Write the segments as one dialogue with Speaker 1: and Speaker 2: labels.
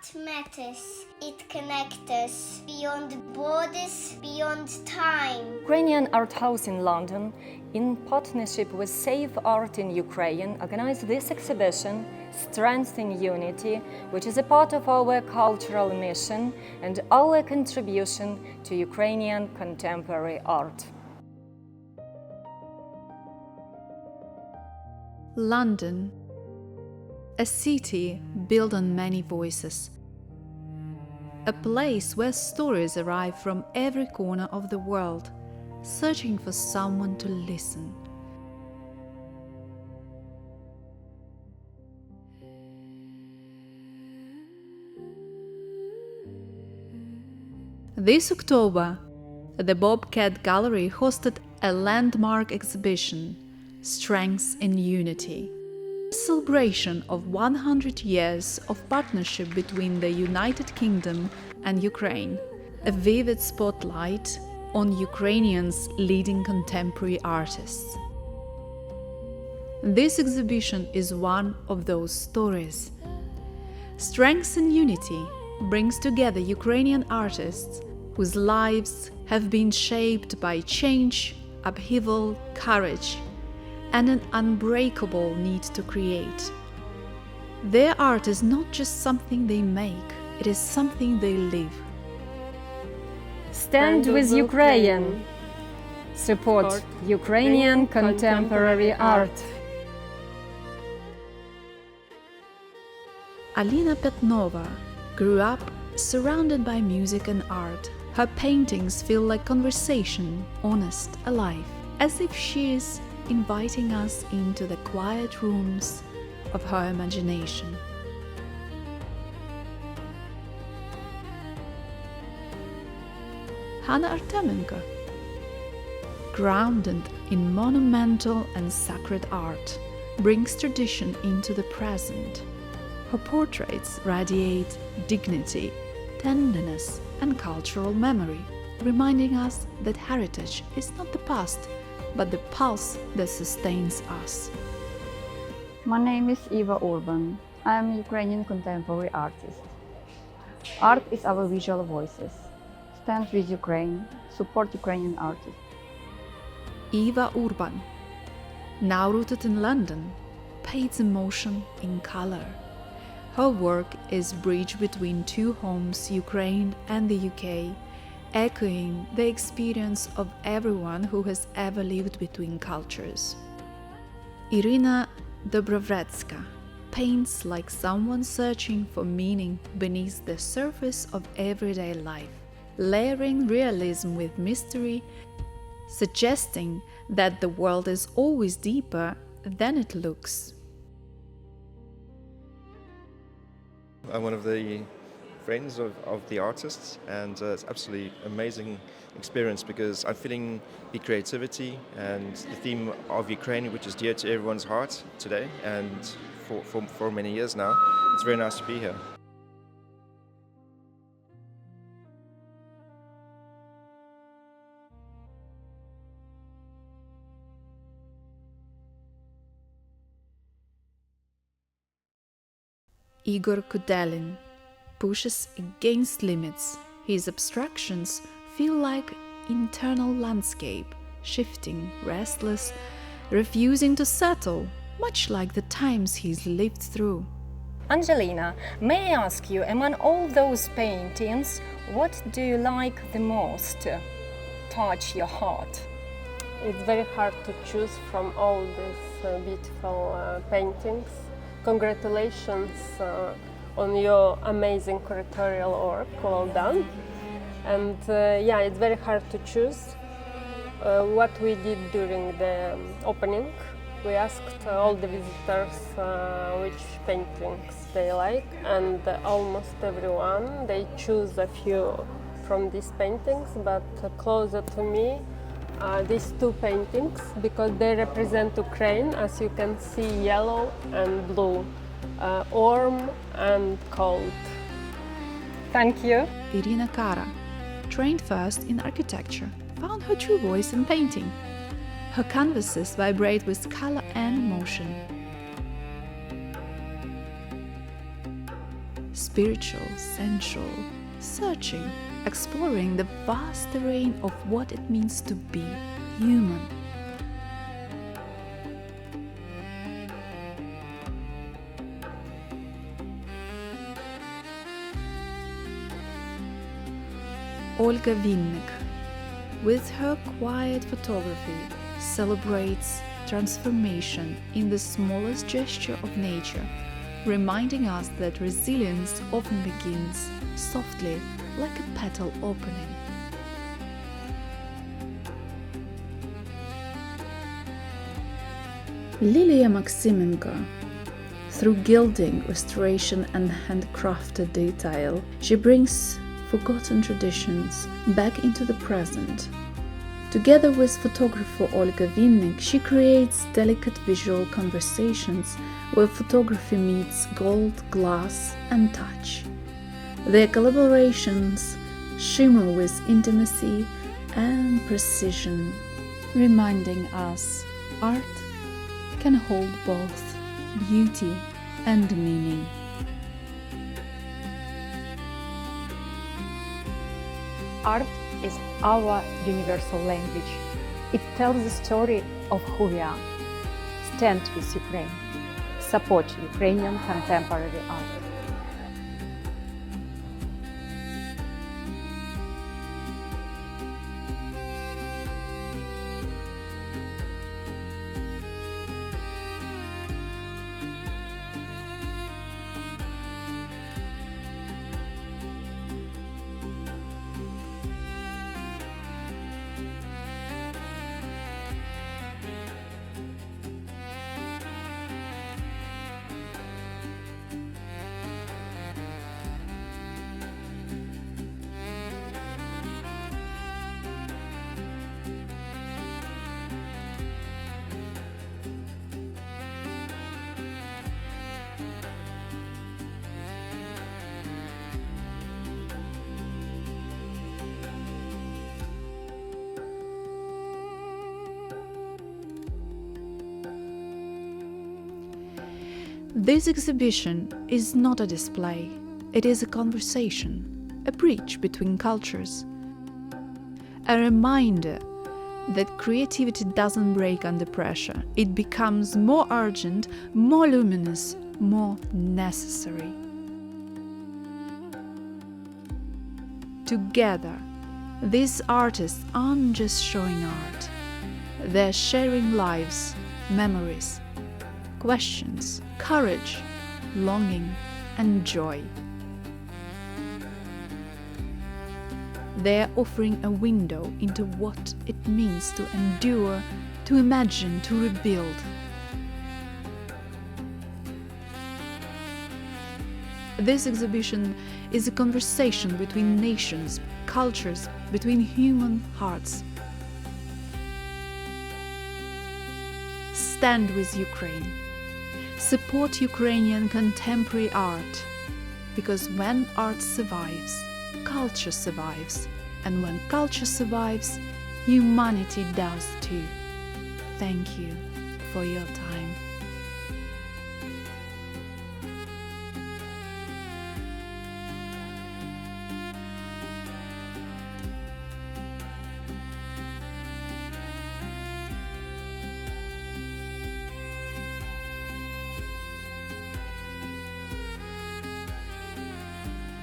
Speaker 1: Art matters. It connects us beyond borders, beyond time.
Speaker 2: Ukrainian Art House in London, in partnership with Save Art in Ukraine, organized this exhibition, Strength in Unity, which is a part of our cultural mission and our contribution to Ukrainian contemporary art.
Speaker 3: London, a city built on many voices, a place where stories arrive from every corner of the world, searching for someone to listen. This October, the Bobcat Gallery hosted a landmark exhibition, Strengths in Unity, a celebration of 100 years of partnership between the United Kingdom and Ukraine, a vivid spotlight on Ukrainians' leading contemporary artists. This exhibition is one of those stories. Strengths in Unity brings together Ukrainian artists whose lives have been shaped by change, upheaval, courage, and an unbreakable need to create. Their art is not just something they make, it is something they live.
Speaker 2: Stand with Ukraine. Support Ukrainian contemporary art.
Speaker 3: Alina Petnova grew up surrounded by music and art. Her paintings feel like conversation, honest, alive, as if she is inviting us into the quiet rooms of her imagination. Hanna Artemenko, grounded in monumental and sacred art, brings tradition into the present. Her portraits radiate dignity, tenderness, and cultural memory, reminding us that heritage is not the past, but the pulse that sustains us.
Speaker 4: My name is Eva Urban. I am a Ukrainian contemporary artist. Art is our visual voices. Stand with Ukraine, support Ukrainian artists.
Speaker 3: Eva Urban, now rooted in London, paints emotion in color. Her work is bridge between two homes, Ukraine and the UK, echoing the experience of everyone who has ever lived between cultures. Irina Dobrovetska paints like someone searching for meaning beneath the surface of everyday life, layering realism with mystery, suggesting that the world is always deeper than it looks.
Speaker 5: I'm one of the friends of the artists, and it's absolutely amazing experience because I'm feeling the creativity and the theme of Ukraine, which is dear to everyone's heart today and for many years now. It's very nice to be here.
Speaker 3: Igor Kudelin pushes against limits. His abstractions feel like internal landscape, shifting, restless, refusing to settle, much like the times he's lived through.
Speaker 2: Angelina, may I ask you, among all those paintings, what do you like the most? Touch your heart.
Speaker 6: It's very hard to choose from all these beautiful paintings. Congratulations on your amazing curatorial work, well done. And yeah, it's very hard to choose. What we did during the opening, we asked all the visitors which paintings they like, and almost everyone, they choose a few from these paintings, but closer to me, these two paintings, because they represent Ukraine, as you can see, yellow and blue, warm and cold.
Speaker 2: Thank you.
Speaker 3: Irina Kara, trained first in architecture, found her true voice in painting. Her canvases vibrate with color and motion. spiritual, sensual, searching, exploring the vast terrain of what it means to be human. Olga Vinnik, with her quiet photography, celebrates transformation in the smallest gesture of nature, reminding us that resilience often begins softly, like a petal opening. Lilia Maximenko. Through gilding, restoration and handcrafted detail, she brings forgotten traditions back into the present. Together with photographer Olga Vinnik, she creates delicate visual conversations where photography meets gold, glass and touch. Their collaborations shimmer with intimacy and precision, reminding us art can hold both beauty and meaning.
Speaker 7: Art is our universal language. It tells the story of who we are. Stand with Ukraine. Support Ukrainian contemporary art.
Speaker 3: This exhibition is not a display, it is a conversation, a bridge between cultures. A reminder that creativity doesn't break under pressure, it becomes more urgent, more luminous, more necessary. Together, these artists aren't just showing art, they're sharing lives, memories, questions, courage, longing, and joy. They're offering a window into what it means to endure, to imagine, to rebuild. This exhibition is a conversation between nations, cultures, between human hearts. Stand with Ukraine. Support Ukrainian contemporary art, because when art survives, culture survives, and when culture survives, humanity does too. Thank you for your time.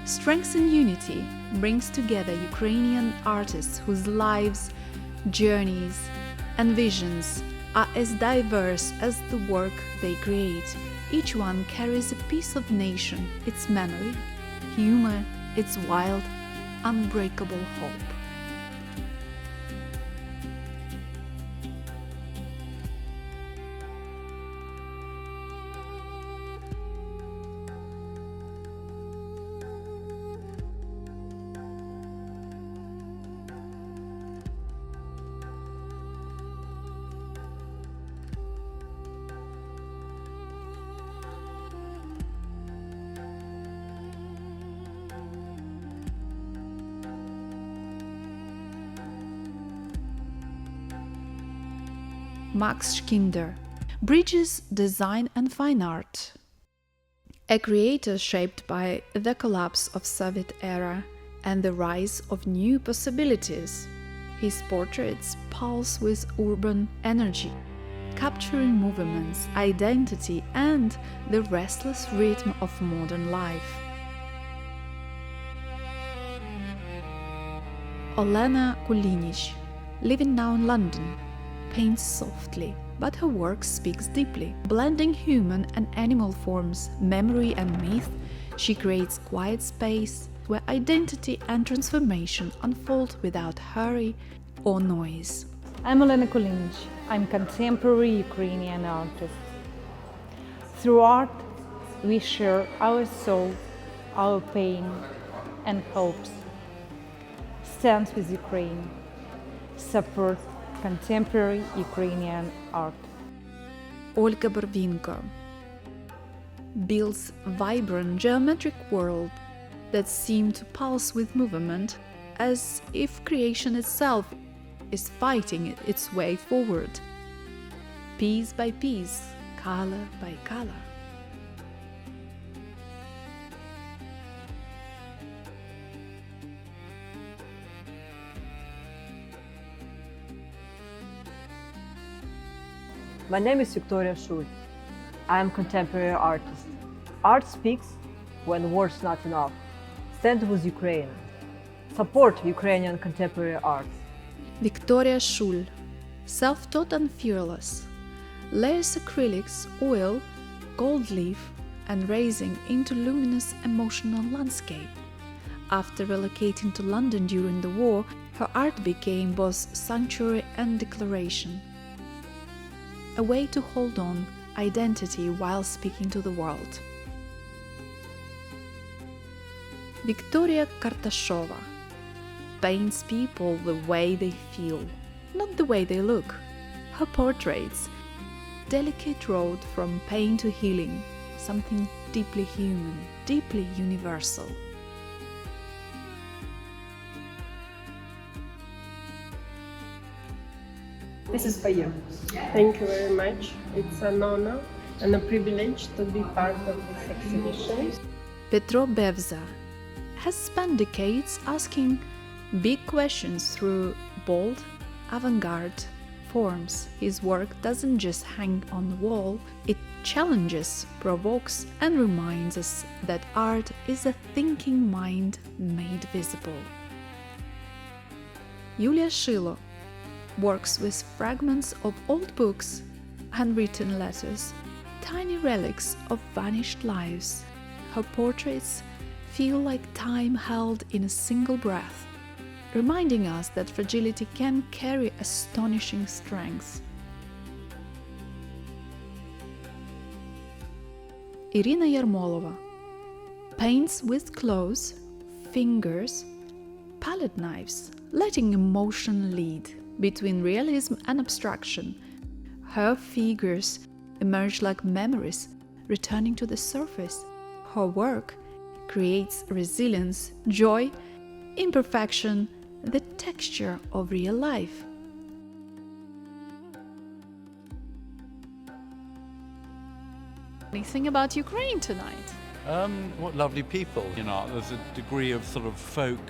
Speaker 3: Strength and Unity brings together Ukrainian artists whose lives, journeys, and visions are as diverse as the work they create. Each one carries a piece of nation, its memory, humor, its wild, unbreakable hope. Max Schkinder, Bridges, Design and Fine Art. A creator shaped by the collapse of Soviet era and the rise of new possibilities. His portraits pulse with urban energy, capturing movements, identity, and the restless rhythm of modern life. Olena Kulinic, living now in London, paints softly, but her work speaks deeply. Blending human and animal forms, memory and myth, she creates quiet space where identity and transformation unfold without hurry or noise.
Speaker 7: I'm Olena Kulinic. I'm contemporary Ukrainian artist. Through art, we share our soul, our pain and hopes. Stand with Ukraine. Support contemporary Ukrainian art.
Speaker 3: Olga Barvinko builds vibrant geometric world that seem to pulse with movement, as if creation itself is fighting its way forward, piece by piece, color by color.
Speaker 8: My name is Victoria Schul. I am a contemporary artist. Art speaks when words not enough. Stand with Ukraine. Support Ukrainian contemporary art.
Speaker 3: Victoria Schul, self-taught and fearless, layers acrylics, oil, gold leaf, and raising into luminous emotional landscape. After relocating to London during the war, her art became both sanctuary and declaration. A way to hold on identity while speaking to the world. Victoria Kartashova paints people the way they feel, not the way they look. Her portraits, delicate road from pain to healing, something deeply human, deeply universal.
Speaker 7: This is for you.
Speaker 6: Thank you very much. It's an honor and a privilege to be part of this exhibition.
Speaker 3: Petro Bevza has spent decades asking big questions through bold, avant-garde forms. His work doesn't just hang on the wall, it challenges, provokes, and reminds us that art is a thinking mind made visible. Yulia Shilo works with fragments of old books, handwritten letters, tiny relics of vanished lives. Her portraits feel like time held in a single breath, reminding us that fragility can carry astonishing strength. Irina Yarmolova paints with claws, fingers, palette knives, letting emotion lead. Between realism and abstraction, her figures emerge like memories returning to the surface. Her work creates resilience, joy, imperfection, the texture of real life. Anything about Ukraine tonight?
Speaker 9: What lovely people. In art, there's a degree of sort of folk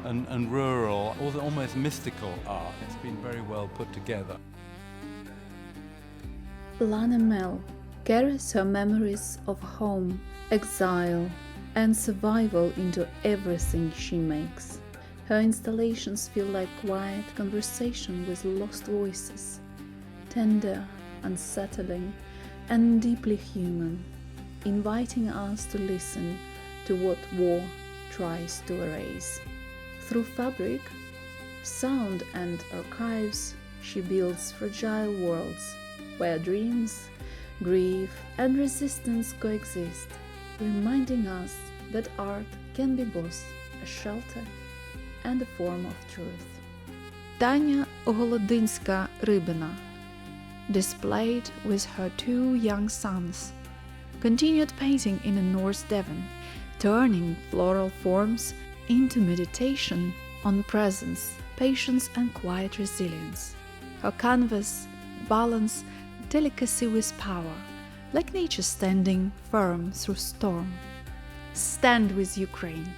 Speaker 9: and rural, or almost mystical art. It's been very well put together.
Speaker 3: Lana Mel carries her memories of home, exile, and survival into everything she makes. Her installations feel like quiet conversation with lost voices, tender, unsettling, and deeply human, inviting us to listen to what war tries to erase. Through fabric, sound, and archives, she builds fragile worlds where dreams, grief, and resistance coexist, reminding us that art can be both a shelter and a form of truth. Tanya Golodinska-Rybina, displayed with her two young sons, continued painting in North Devon, turning floral forms into meditation on presence, patience, and quiet resilience. Her canvas balance delicacy with power, like nature standing firm through storm. Stand with Ukraine.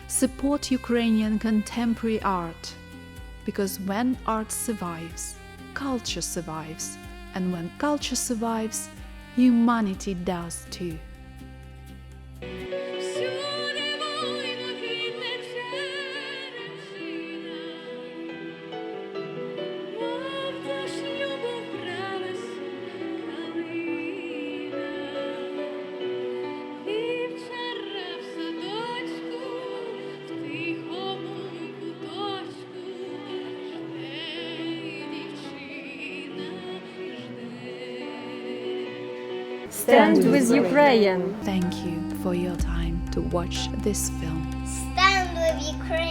Speaker 3: Support Ukrainian contemporary art, because when art survives, culture survives, and when culture survives, humanity does too.
Speaker 2: Stand with Ukraine.
Speaker 3: Thank you for your time to watch this film.
Speaker 1: Stand with Ukraine.